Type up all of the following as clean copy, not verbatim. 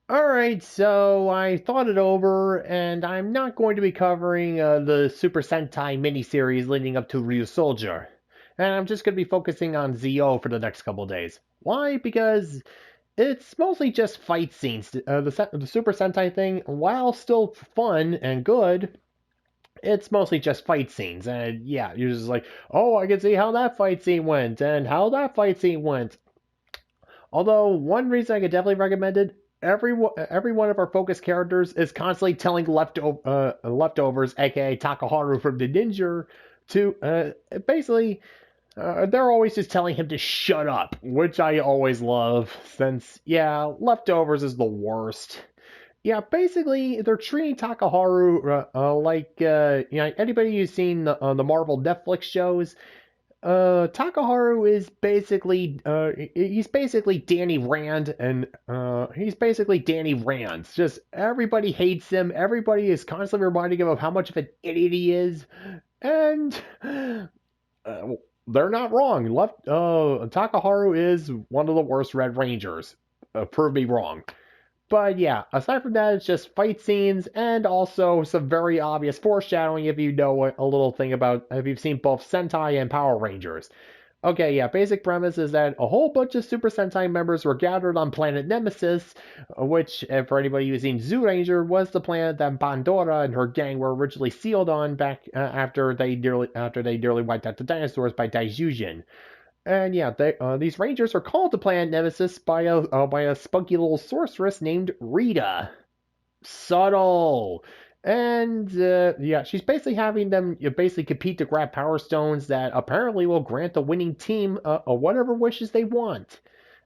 Alright, so I thought it over, and I'm not going to be covering the Super Sentai miniseries leading up to Ryu Soldier. And I'm just going to be focusing on ZO for the next couple of days. Why? Because it's mostly just fight scenes. The Super Sentai thing, while still fun and good, it's mostly just fight scenes. And yeah, you're just like, oh, I can see how that fight scene went, and how that fight scene went. Although one reason I could definitely recommend it, every one of our focus characters is constantly telling leftovers, aka Takaharu from the Ninja, to basically they're always just telling him to shut up, which I always love. Since yeah, leftovers is the worst. Yeah, basically they're treating Takaharu like anybody who's seen the Marvel Netflix shows. Takaharu is basically he's basically Danny Rand, and he's basically Danny Rand. Just everybody hates him. Everybody is constantly reminding him of how much of an idiot he is, and uh, they're not wrong. Takaharu is one of the worst Red Rangers. Prove me wrong. But yeah, aside from that, it's just fight scenes and also some very obvious foreshadowing if you know a little thing about, if you've seen both Sentai and Power Rangers. Okay, yeah, basic premise is that a whole bunch of Super Sentai members were gathered on planet Nemesis, which, for anybody who's seen Zoo Ranger, was the planet that Bandora and her gang were originally sealed on back after they nearly wiped out the dinosaurs by Daijujin. And yeah, these rangers are called to planet Nemesis by a spunky little sorceress named Rita. Subtle. And yeah, she's basically having them basically compete to grab power stones that apparently will grant the winning team whatever wishes they want.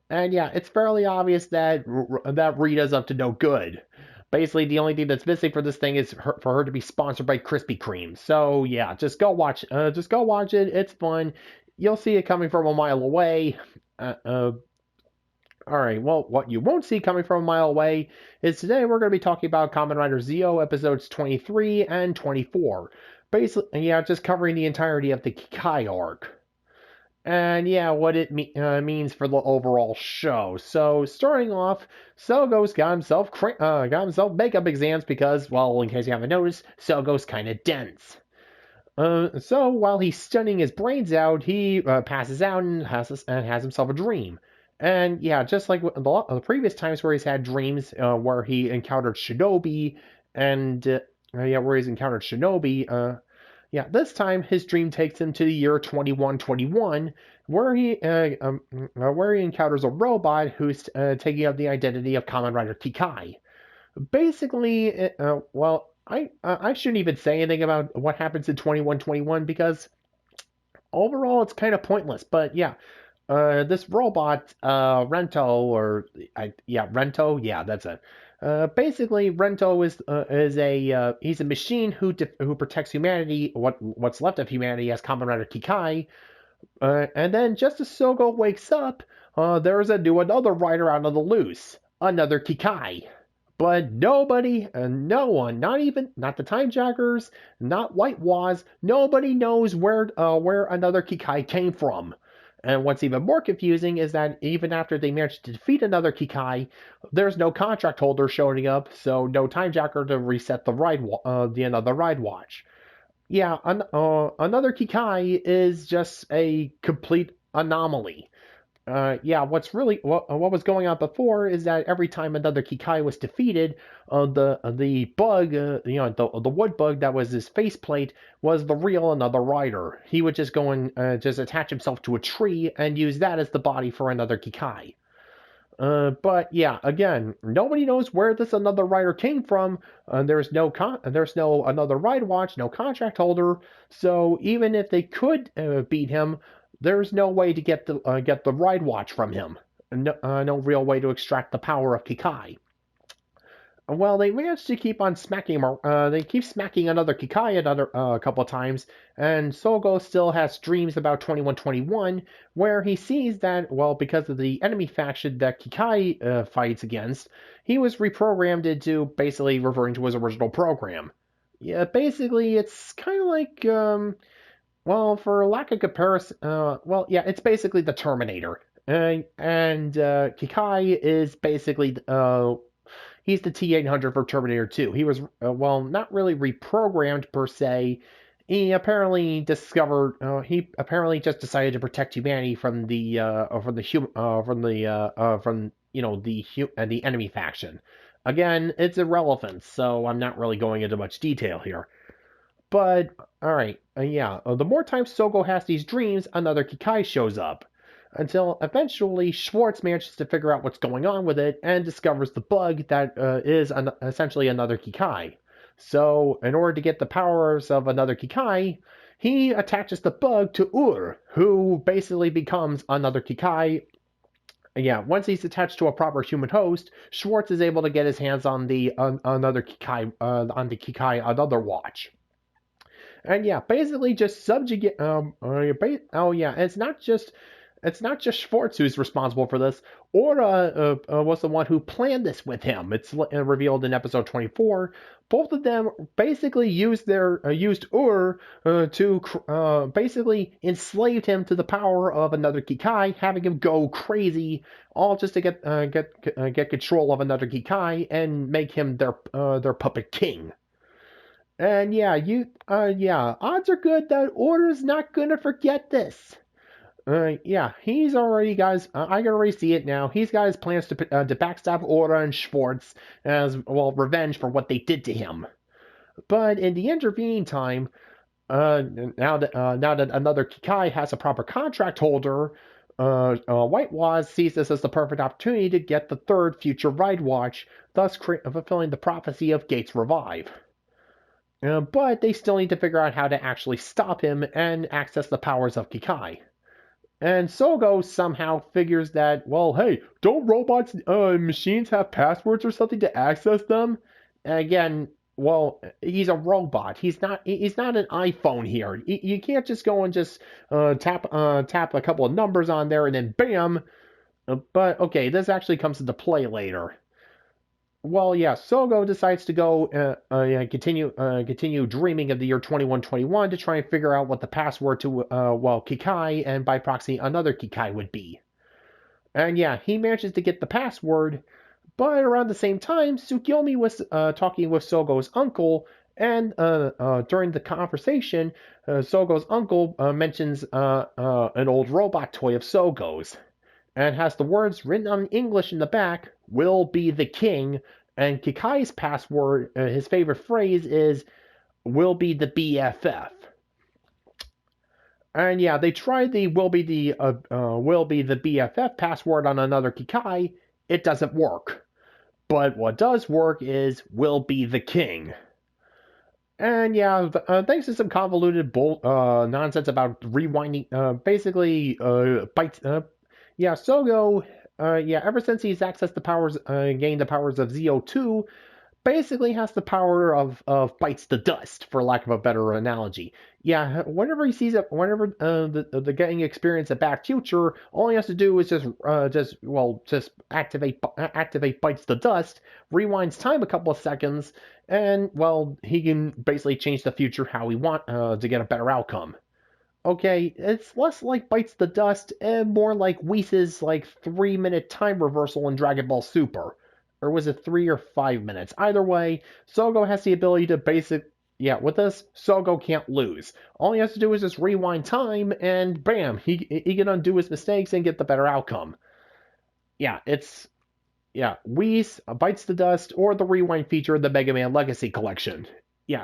And yeah, it's fairly obvious that Rita's up to no good. Basically, the only thing that's missing for this thing is for her to be sponsored by Krispy Kreme. So yeah, just go watch. Just go watch it. It's fun. You'll see it coming from a mile away. Uh, uh, all right. Well, what you won't see coming from a mile away is today we're going to be talking about Kamen Rider Zeo episodes 23 and 24. Basically, yeah, just covering the entirety of the Kikai arc. And yeah, what it means for the overall show. So starting off, Sogo's got himself makeup exams because, well, in case you haven't noticed, Sogo's kind of dense. So while he's studying his brains out, he passes out and has himself a dream. And yeah, just like the previous times where he's had dreams, where he encountered Shinobi, and yeah, where he's encountered Shinobi. Yeah, this time his dream takes him to the year 2121, where he encounters a robot who's taking up the identity of Kamen Rider Kikai. Basically, well, I shouldn't even say anything about what happens in 2121 because overall it's kind of pointless. But yeah, this robot, Rento, yeah, that's it. Basically, Rento is a he's a machine who protects humanity, what's left of humanity, as Kamen Rider Kikai. And then just as Sogo wakes up, there's another rider out of the loose, another Kikai. But nobody, no one, not the time jackers, not White Waz, nobody knows where another Kikai came from. And what's even more confusing is that even after they managed to defeat another Kikai, there's no contract holder showing up, so no time jacker to reset the another ride watch. Yeah, another Kikai is just a complete anomaly. Yeah, what was going on before is that every time another Kikai was defeated, the bug, the wood bug that was his faceplate was the real another rider. He would just go and just attach himself to a tree and use that as the body for another Kikai. But yeah, again, nobody knows where this another rider came from. There's no another ride watch, no contract holder. So even if they could beat him, there's no way to get the ride watch from him. No real way to extract the power of Kikai. Well, they managed to keep on smacking him. They keep smacking another Kikai a couple of times, and Sogo still has dreams about 2121, where he sees that, well, because of the enemy faction that Kikai fights against, he was reprogrammed into basically reverting to his original program. Yeah, basically, it's kind of like, well, for lack of comparison, well, yeah, it's basically the Terminator. And Kikai is basically He's the T-800 for Terminator 2. He was, well, not really reprogrammed per se. He apparently discovered. He apparently just decided to protect humanity from the from the from the enemy faction. Again, it's irrelevant, so I'm not really going into much detail here. But all right, the more times Sougo has these dreams, another Kikai shows up. Until eventually Schwartz manages to figure out what's going on with it and discovers the bug that is essentially another Kikai. So, in order to get the powers of another Kikai, he attaches the bug to who basically becomes another Kikai. Yeah, once he's attached to a proper human host, Schwartz is able to get his hands on the another Kikai on the Kikai Another Watch. And yeah, basically just subjugate. It's not just Schwartz who's responsible for this. Ora was the one who planned this with him. It's revealed in episode 24. Both of them basically used to basically enslaved him to the power of another Kikai, having him go crazy, all just to get control of another Kikai and make him their puppet king. And odds are good that Ora's not gonna forget this. He's already, guys, I can already see it now. He's got his plans to backstab Ora and Schwartz as, well, revenge for what they did to him. But in the intervening time, now that another Kikai has a proper contract holder, Whitewash sees this as the perfect opportunity to get the third future Ride Watch, thus fulfilling the prophecy of Gates' revive. But they still need to figure out how to actually stop him and access the powers of Kikai. And Sougo somehow figures that, well, hey, don't robots, machines have passwords or something to access them? And again, well, he's a robot. He's not an iPhone here. You can't just go and just tap a couple of numbers on there and then bam. But okay, this actually comes into play later. Well, yeah, Sougo decides to go continue dreaming of the year 2121 to try and figure out what the password to Kikai and by proxy another Kikai would be. And yeah, he manages to get the password, but around the same time, Tsukiyomi was talking with Sougo's uncle, and during the conversation, Sougo's uncle mentions an old robot toy of Sougo's, and has the words written on English in the back, "Will be the king," and Kikai's password, his favorite phrase is, "Will be the BFF." And yeah, they tried the will be the BFF password on another Kikai. It doesn't work. But what does work is "Will be the king." And yeah, thanks to some convoluted nonsense about rewinding, bytes. Sougo, ever since he's accessed the powers, gained the powers of ZO2, basically has the power of bites the dust, for lack of a better analogy. Yeah, whenever he sees it, whenever the getting experience a bad future, all he has to do is just activate bites the dust, rewinds time a couple of seconds, and well, he can basically change the future how he want to get a better outcome. Okay, it's less like Bites the Dust and more like Whis' 3-minute time reversal in Dragon Ball Super. Or was it 3 or 5 minutes? Either way, Sougo has the ability to with this, Sougo can't lose. All he has to do is just rewind time and bam, he can undo his mistakes and get the better outcome. Whis, Bites the Dust, or the rewind feature of the Mega Man Legacy Collection.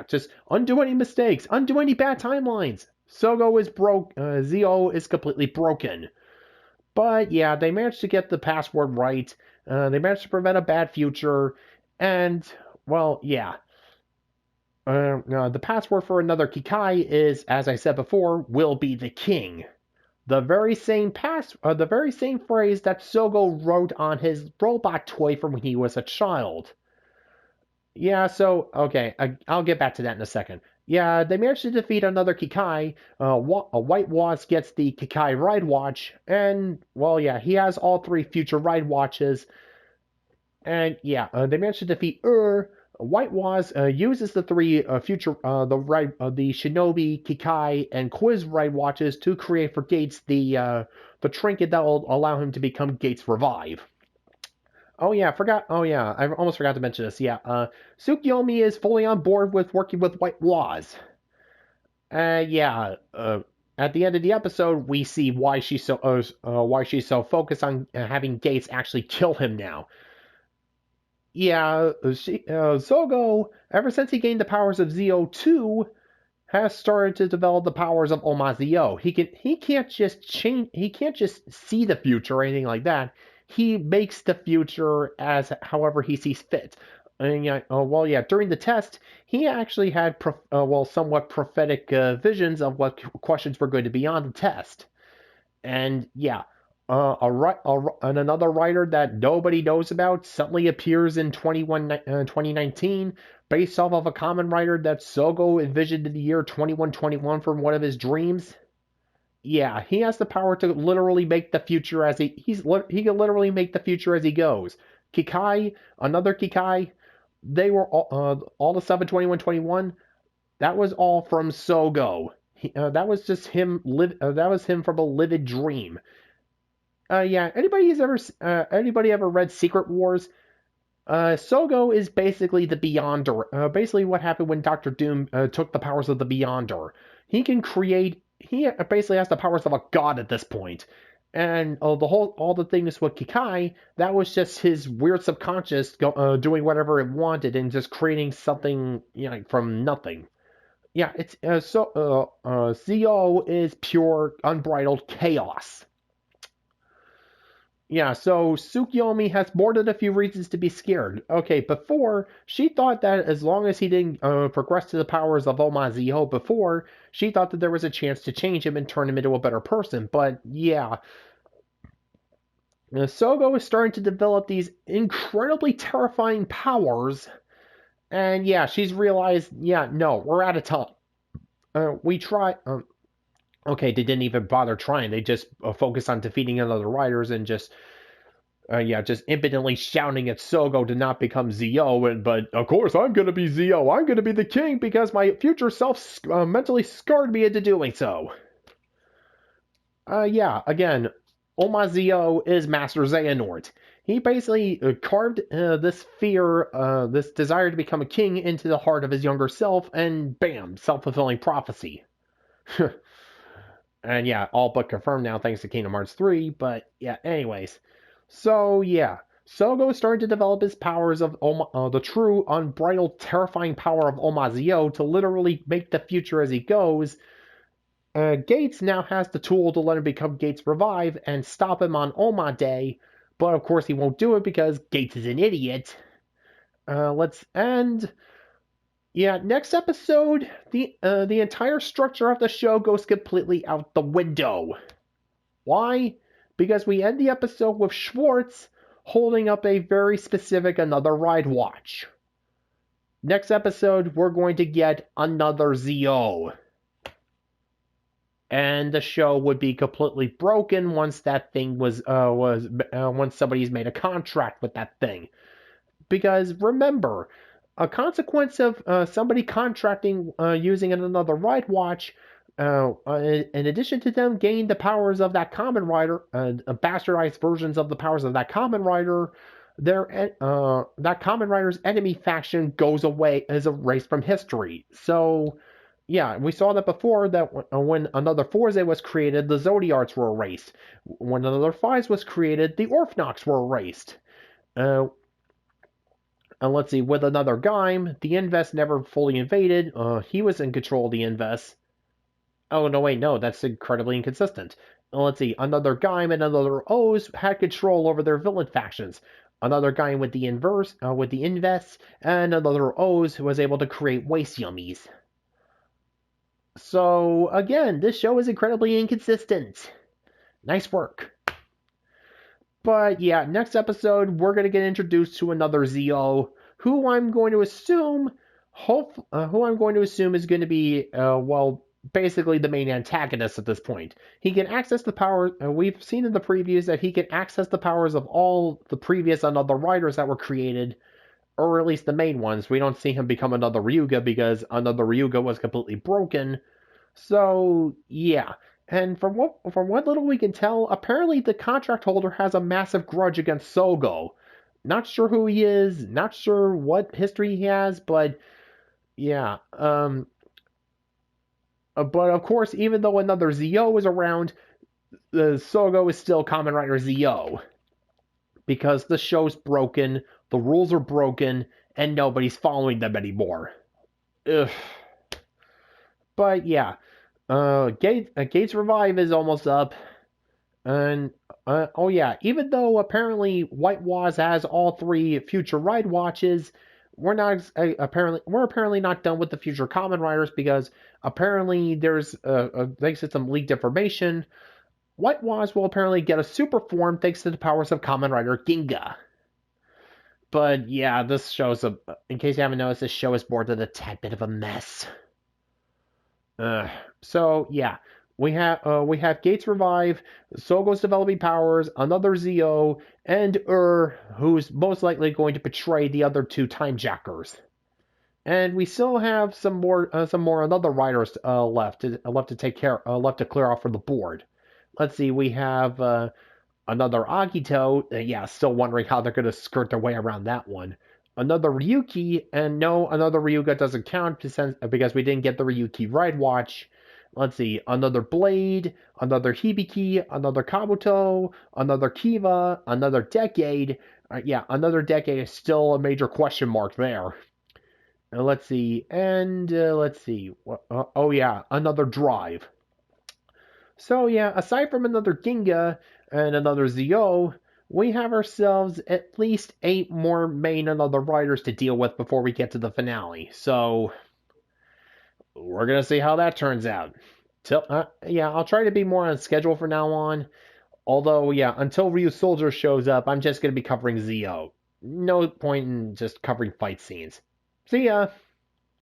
Just undo any mistakes, undo any bad timelines. Sougo is broke. Zio is completely broken. But yeah, they managed to get the password right. They managed to prevent a bad future. And, well, yeah. The password for another Kikai is, as I said before, "Will be the king." The very same phrase that Sougo wrote on his robot toy from when he was a child. Okay, I'll get back to that in a second. Yeah, they managed to defeat another Kikai. Whitewash gets the Kikai Ride Watch, and, well, yeah, he has all 3 future Ride Watches. And, they managed to defeat Whitewash uses the 3 future, the Shinobi, Kikai, and Quiz Ride Watches to create for Gates the trinket that will allow him to become Gates' Revive. Oh yeah, forgot. Oh yeah, I almost forgot to mention this. Yeah, Tsukiyomi is fully on board with working with White Laws. Yeah. At the end of the episode, we see why she's so focused on having Gates actually kill him now. Yeah, Sougo, ever since he gained the powers of ZO2, has started to develop the powers of Omazio. He can't just see the future or anything like that. He makes the future as however he sees fit. And yeah, during the test, he actually had somewhat prophetic visions of what questions were going to be on the test. And yeah, and another writer that nobody knows about suddenly appears in 2019 based off of a common writer that Sogo envisioned in the year 2121 from one of his dreams. Yeah, he has the power to literally make the future as he can literally make the future as he goes. Kikai, another Kikai, they were all the stuff in 2121. That was all from Sogo. That was just him. That was him from a livid dream. Yeah. Anybody ever read Secret Wars? Sogo is basically the Beyonder. Basically, what happened when Doctor Doom took the powers of the Beyonder. He can create. He basically has the powers of a god at this point. And all the things with Kikai, that was just his weird subconscious doing whatever it wanted and just creating something, from nothing. Yeah, it's Zo is pure unbridled chaos. Yeah, so Tsukiyomi has more than a few reasons to be scared. Okay, before, she thought that as long as he didn't progress to the powers of Omazio before, she thought that there was a chance to change him and turn him into a better person. But yeah, Sogo is starting to develop these incredibly terrifying powers. And yeah, she's realized, yeah, no, we're out of time. We try. Okay, they didn't even bother trying. They just focused on defeating other riders and just impotently shouting at Sogo to not become Zo. But of course, I'm gonna be Zo. I'm gonna be the king because my future self mentally scarred me into doing so. Yeah, again, Omazio is Master Xehanort. He basically carved this fear, this desire to become a king into the heart of his younger self, and bam, self-fulfilling prophecy. And yeah, all but confirmed now thanks to Kingdom Hearts 3. But yeah, anyways. So yeah, Sogo is starting to develop his powers of the true, unbridled, terrifying power of Omazio to literally make the future as he goes. Gates now has the tool to let him become Gates Revive and stop him on Oma Day. But of course he won't do it because Gates is an idiot. Let's end. Yeah, next episode, the entire structure of the show goes completely out the window. Why? Because we end the episode with Schwartz holding up a very specific another ride watch. Next episode, we're going to get another ZO. And the show would be completely broken once that thing once somebody's made a contract with that thing. Because remember, a consequence of somebody contracting using another ride watch, in addition to them gaining the powers of that Kamen Rider, bastardized versions of the powers of that Kamen Rider, that Kamen Rider's enemy faction goes away, is erased from history. So, yeah, we saw that before, that when another Forze was created, the Zodiarts were erased. When another Fives was created, the Orphnox were erased. And let's see, with another Gaim, the Invest never fully invaded. He was in control of the Invest. Oh, no, wait, no, that's incredibly inconsistent. Let's see, another Gaim and another O's had control over their villain factions. Another Gaim with the Invest, and another O's was able to create waste yummies. So, again, this show is incredibly inconsistent. Nice work. But yeah, next episode we're gonna get introduced to another ZO, who I'm going to assume, is going to be, basically the main antagonist at this point. He can access the power. We've seen in the previews that he can access the powers of all the previous another riders that were created, or at least the main ones. We don't see him become another Ryuga because another Ryuga was completely broken. So yeah. And from what little we can tell, apparently the contract holder has a massive grudge against Sougo. Not sure who he is, not sure what history he has, but yeah. But of course, even though another ZO is around, the Sougo is still Kamen Rider ZO because the show's broken, the rules are broken, and nobody's following them anymore. Ugh. But yeah, Gates Revive is almost up, and oh yeah, even though apparently White Waz has all three future ride watches, we're apparently not done with the future Kamen Riders because apparently there's thanks to some leaked information, White Waz will apparently get a super form thanks to the powers of Kamen Rider Ginga. But yeah, this show's in case you haven't noticed, this show is more than a tad bit of a mess. So yeah, we have Gates Revive, Sogo's developing powers, another ZO, and who's most likely going to betray the other two Time Jackers. And we still have some more another riders left to take care left to clear off for the board. Let's see, we have another Agito. Yeah, still wondering how they're going to skirt their way around that one. Another Ryuki, and no, another Ryuga doesn't count because we didn't get the Ryuki Ride Watch. Let's see, another Blade, another Hibiki, another Kabuto, another Kiva, another Decade. Yeah, another Decade is still a major question mark there. Let's see, and let's see. Oh yeah, another Drive. So yeah, aside from another Ginga and another ZO, we have ourselves at least 8 more main and other riders to deal with before we get to the finale. So we're gonna see how that turns out. Yeah, I'll try to be more on schedule from now on. Although, yeah, until Ryu Soldier shows up, I'm just gonna be covering ZO. No point in just covering fight scenes. See ya!